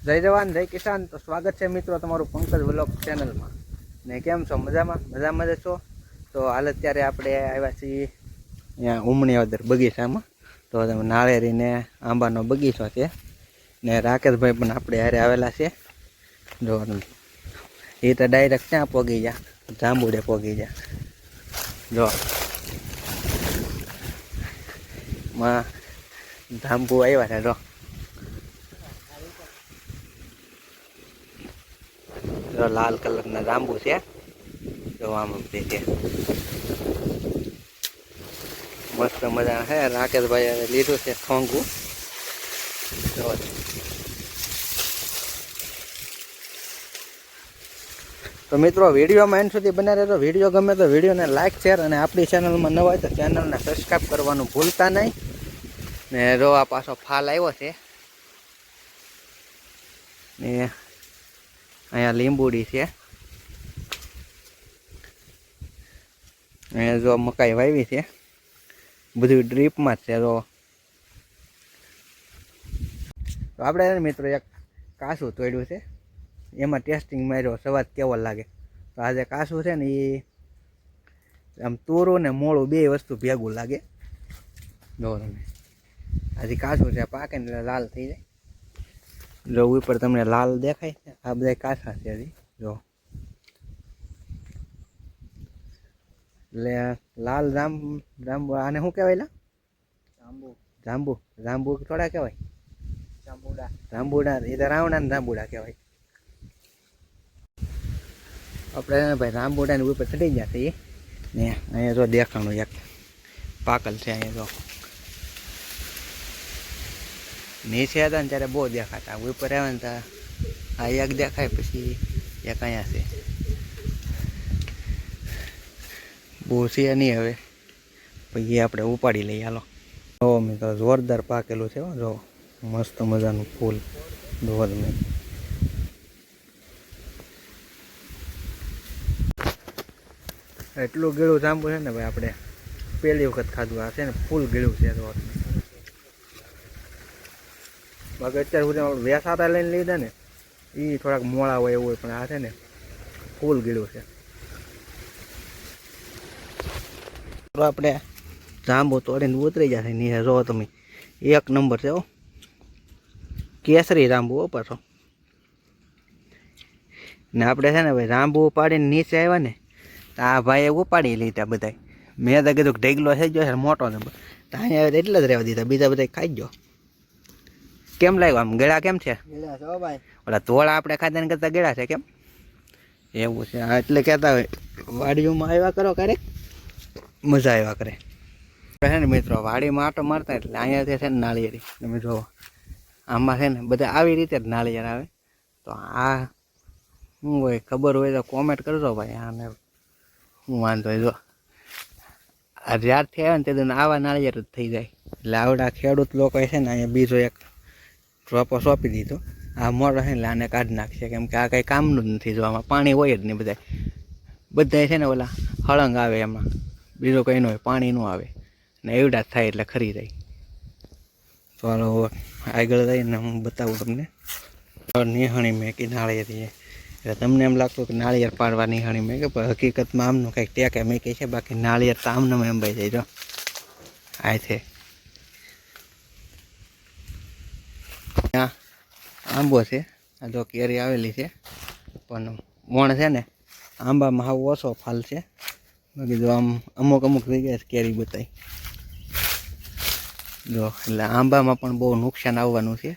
જય જવાન જય કિસાન। તો સ્વાગત છે મિત્રો તમારું પંકજ વ્લોગ ચેનલમાં। ને કેમ છો? મજામાં જ છો? તો હાલ અત્યારે આપણે આવ્યા છીએ અહીંયા ઉમણીવાદર બગીચામાં। તો નાળિયેરીને આંબાનો બગીચો છે ને રાકેશભાઈ પણ આપણે હારે આવેલા છે। જો એ તો ડાયરેક્ટ ક્યાં પોગી ગયા? જાંબુડે પોગી ગયા। જો માં જાંબુ આવ્યા છે। જો લાલ કલરના જાંબુ છે। જો આમ છે મસ્ત મજા છે। રાકેશભાઈ લીધું છે ઠોંગું। તો મિત્રો વિડીયોમાં એન્ડ સુધી બના રહેજો। વિડીયો ગમે તો વિડીયોને લાઇક શેર અને આપણી ચેનલમાં નવા હોય તો ચેનલને સબસ્ક્રાઈબ કરવાનું ભૂલતા નહીં। ને જો આ પાછો ફાલ આવ્યો છે ને અહીંયા લીંબુડી છે। અહીંયા જો મકાઈ વાવી છે, બધું ડ્રીપમાં જ છે। તો આપણે મિત્રો એક કાસું તોડ્યું છે, એમાં ટેસ્ટિંગ માર્યો સ્વાદ કેવો લાગે। તો આજે કાસું છે ને એ આમ તોરું ને મોળું બે વસ્તુ ભેગું લાગે। જો તમે હજી કાસું છે, પાકે ને લાલ થઈ જાય। જો ઉપર તમને લાલ દેખાય, આ બધા કાસા છે હજી। જો એટલે લાલ જાંબુ આને શું કહેવાય? જાંબુ જાંબુ થોડા કહેવાય, જાંબુડા એ તો રાવણા જાંબુડા કહેવાય। આપણે ભાઈ રામબોડાની ઉપર ચડી ગયા છીએ ને અહીંયા જો દેખાણું એક પાકલ છે। અહીંયા જો નીચે હતા ને ત્યારે બહુ દેખાતા, ઉપર આવ્યા ને ત્યાં આ એક દેખાય, પછી એક અહીંયા છે। બહુ છે નહીં હવે, પછી આપણે ઉપાડી લઈએ હાલો। જો મિત્રો જોરદાર પાકેલું છે। જો મસ્ત મજાનું ફૂલ જોવા તમે। એટલું ગીળું જાંબુ છે ને ભાઈ, આપણે પહેલી વખત ખાધું। આ છે ને ફૂલ ગીળું છે। તો બાકી અત્યારે સુધી આપણે વેસાતા લઈને લીધા ને એ થોડાક મોળા હોય એવું હોય, પણ આ છે ને ફૂલ ગીળું છે। તો આપણે જાંબુ તોડીને ઉતરી જશે નીચે। જો તમે એક નંબર છે, કેસરી જાંબુ પાછો। ને આપણે છે ને ભાઈ જાંબુ ઉપાડીને નીચે આવ્યા ને, તો આ ભાઈએ ઉપાડી લીધા બધા। મેં તો કીધું ઢેગલો થઈ ગયો છે મોટો ને, તો અહીંયા એટલે જ રહેવા દીધા, બીજા બધા ખાઈ ગયો। કેમ લાગ્યો આમ ગળા? કેમ છે ઓલા તોળા આપણે ખાધા ને કરતા ગળા છે કેમ? એવું છે એટલે કહેતા હોય વાડીઓમાં આવ્યા કરો, ક્યારેક મજા આવ્યા કરે છે ને મિત્રો। વાડીમાં આટો મારતા એટલે અહીંયાથી છે ને નાળિયેરી તમે જુઓ, આમાં છે ને બધા આવી રીતે જ નાળિયેર આવે। તો આ શું હોય ખબર હોય તો કોમેન્ટ કરજો ભાઈ, આને શું વાંધો હોય? જો આ જ્યારથી આવે ને તે આવા નાળિયેર જ થઈ જાય। એટલે આવડા ખેડૂત લોકો છે ને અહીંયા બીજો એક ડ્રોપો સોંપી દીધો। આ મોટો છે એટલે આને કાઢી નાખશે, કેમ કે આ કંઈ કામનું જ નથી। જો આમાં પાણી હોય જ નહીં, બધા છે ને ઓલા હળંગ આવે, એમાં બીજો કંઈ ન હોય, પાણી ન આવે ને એવડા જ થાય એટલે ખરી જાય। ચાલો આગળ જઈને હું બતાવું તમને। નિહાણી મેં કે નાળિયેરી એટલે તમને એમ લાગતું કે નાળિયેર પાડવા નિહાણી મેં, કે હકીકતમાં આમનું કંઈક ટેકે મેકી છે, બાકી નાળિયેર તો આમનું એમ ભાઈ જાય। જો આ છે ત્યાં આંબો છે, આ જો કેરી આવેલી છે, પણ મોણ છે ને આંબામાં હાવ ઓછો ફાલ છે। બાકી જો આમ અમુક જગ્યાએ કેરી બતાવી જો, એટલે આંબામાં પણ બહુ નુકસાન આવવાનું છે।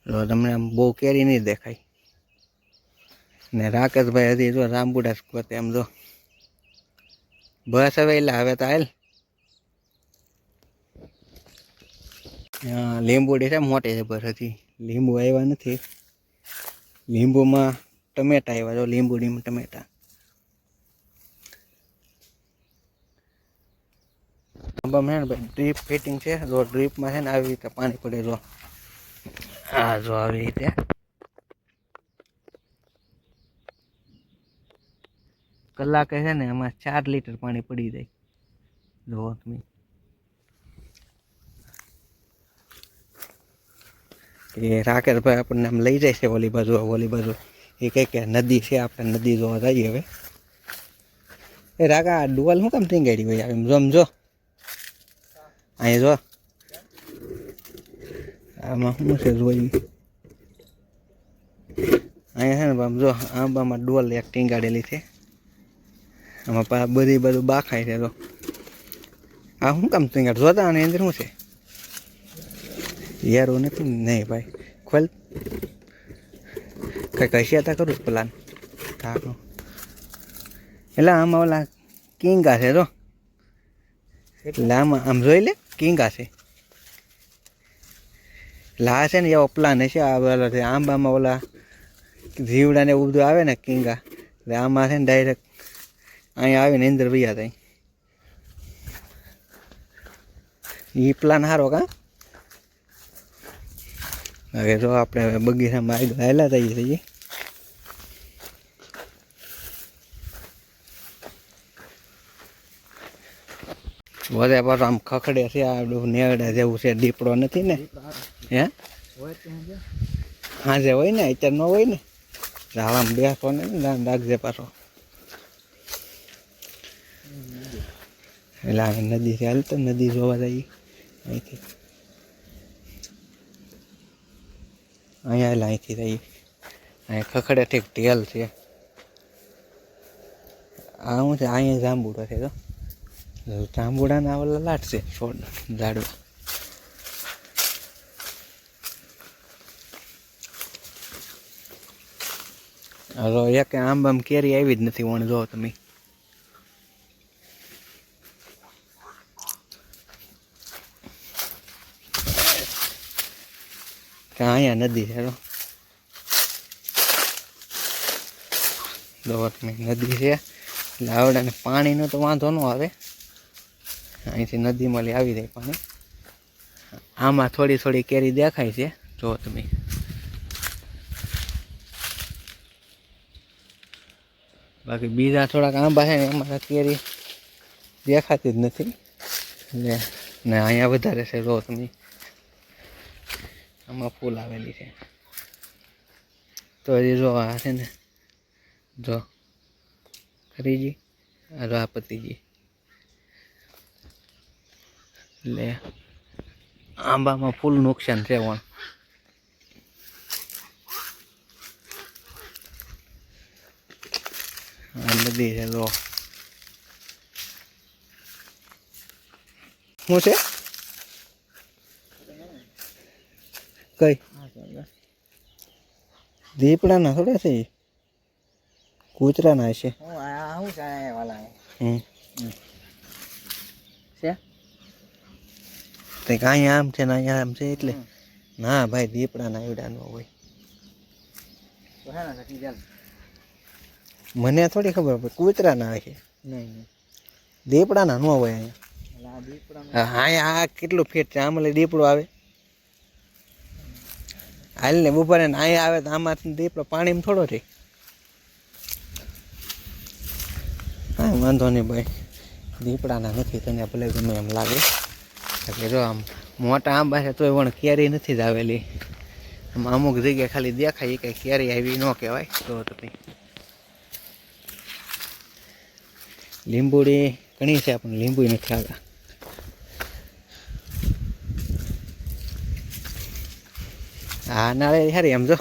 જો તમને આમ બહુ કેરી નહીં દેખાય। ને રાકેશભાઈ હજી જો જાંબુડા ગોતે એમ। જો બસ હવે એટલે હવે તો હાલ લીંબુડી છે મોટી છે, બસ હજી લીંબુ આવ્યા નથી। લીંબુમાં ટમેટા આવ્યા, જો લીંબુડીમાં ટમેટા। આંબામાં છે ને ભાઈ ડ્રીપ ફિટિંગ છે। જો ડ્રીપમાં છે ને આવી રીતે પાણી પડે। જો હા જો આવી રીતે કલાકે છે ને એમાં 4 લીટર પાણી પડી જાય। જો તમે કે રાકેશભાઈ આપણને આમ લઈ જાય છે ઓલી બાજુ એ કહે કે નદી છે, આપણે નદી જોવા જઈએ હવે. એ રાકા આ ડુવાલ શું કામ ટીંગાડી હોય એમ જો અહીં જો આમાં શું છે જોઈ અહીંયા છે ને આમ જો આંબામાં ડોલ એક ટીંગાડેલી છે, આમાં બધી બધું બાખાય છે. તો આ શું કામ ટીંગાડ જોતા આની અંદર શું છે યાર? એવું નથી નહીં ભાઈ, ખોલ કઈ કશિયાતા કરું પ્લાન થાકનો. એટલે આમાં ઓલા કિંગા છે તો એટલે આમાં આમ જોઈ લે કિંગા છે. એટલે આ છે ને એવો પ્લાન હશે આ આંબામાં ઓલા જીવડા ને એવું બધું આવે ને કિંગા, એટલે આમાં છે ને ડાયરેક્ટ અહીંયા આવીને અંદર વૈયા થાય. એ પ્લાન સારો કા. હવે જો આપણે બગીચામાં આગળ હાલા થઈએ છીએ. વધે પાછું આમ ખખડે છે, આ નેવડા જેવું છે, દીપડો નથી ને? હે હાજે હોય ને, અત્યારે ન હોય ને. ઝાડામાં બેસો ને ધ્યાન રાખજે પાછો. એટલે આ નદી છે, હાલ તો નદી જોવા જઈએ અહીંથી. અહીંયા એટલે અહીંથી જઈએ. અહીંયા ખખડે ઠીક ઢેલ છે. આ શું છે? અહીંયા જાંબુડો છે તો જાંબુડાના ઓલા લાટ છે છોડ ઝાડવા. હવે એક આંબામાં કેરી આવી જ નથી વણ જો તમે. અહીંયા નદી છે નદી છે એટલે આવડાને પાણીનો તો વાંધો ન આવે. અહીંથી નદીમાં આવી જાય પાણી. આમાં થોડી થોડી કેરી દેખાય છે જો તમે. બાકી બીજા થોડાક આંબા છે ને એમાં કેરી દેખાતી જ નથી. એટલે ને અહીંયા વધારે છે જો તમે. આમાં ફૂલ આવેલી છે તો હજી જો આ છે ને જો ખરીજી આ પતિજી. એટલે આંબામાં ફૂલ નુકસાન છે પણ. આ નદી છે જો. શું છે કઈ દીપડાના થોડા છે, કૂતરાના છે. અહીંયા આમ છે ને અહીંયા આમ છે એટલે ના ભાઈ દીપડાના એવડા ન હોય. મને થોડી ખબર પડે કૂતરાના છે, દીપડાના ન હોય અહીંયા. અહીંયા આ કેટલું ફીટ છે આમ દીપડો આવે હાલ ને બપોરે ને અહીંયા આવે તો આમાં દીપડો પાણીમાં થોડો રહે. હા વાંધો નહીં ભાઈ, દીપડાના નથી તને ભલે ગમે એમ લાગે. એટલે જો આમ મોટા આંબા છે તોય પણ કેરી નથી જ આવેલી. આમાં અમુક જગ્યાએ ખાલી દેખાય કઈ કેરી આવી ન કહેવાય. તો તમે લીંબુડી ઘણી છે પણ લીંબુ નથી આવ્યા. હા નાળે સારી એમ જો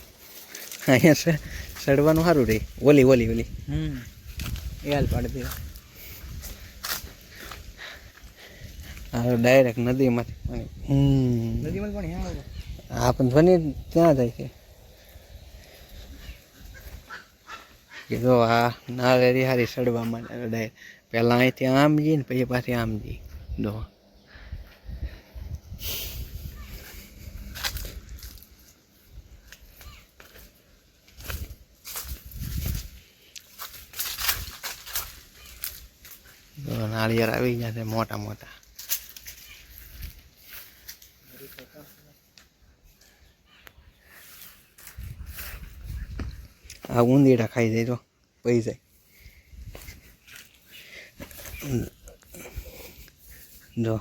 અહીંયા સડવાનું સારું રહે. ઓલી ઓલી ઓલી એ હાલ પાડી દે. હા ડાયરેક્ટ નદીમાંથી પાણી. નદીમાં પાણી હા પણ ધ્વનિ ત્યાં જાય છે કે જો આ નાળેરી હારી સડવા માંડે ડાયરેક્ટ. પહેલાં અહીંથી આમ જઈએ ને પછી પાછી આમ જઈએ. જો નાળિયેર આવી ગયા છે મોટા મોટા. આ ઉંદીડા ખાઈ જાય તો પઈ જાય. જો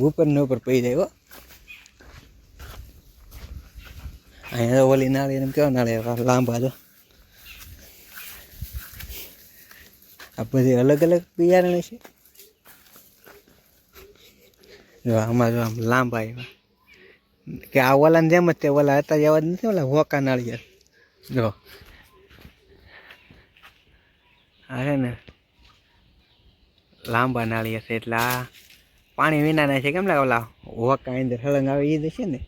ઉપર ને ઉપર પઈ જાય હો. અહીંયા ઓલી નાળિયેર એમ કેવા નાળિયેર લાંબા તો આ બધી અલગ અલગ બિયારણ છે. જો આમાં જો આમ લાંબા એવા કે આ ઓલાને જેમ જ તે ઓલા હતા એવા જ નથી ઓલા હોકા નાળિયેર. જો આ છે ને લાંબા નાળિયેર છે એટલે આ પાણી વિનાના છે. કેમ લાગે ઓલા હોકા અંદર હળંગ આવે એ છે ને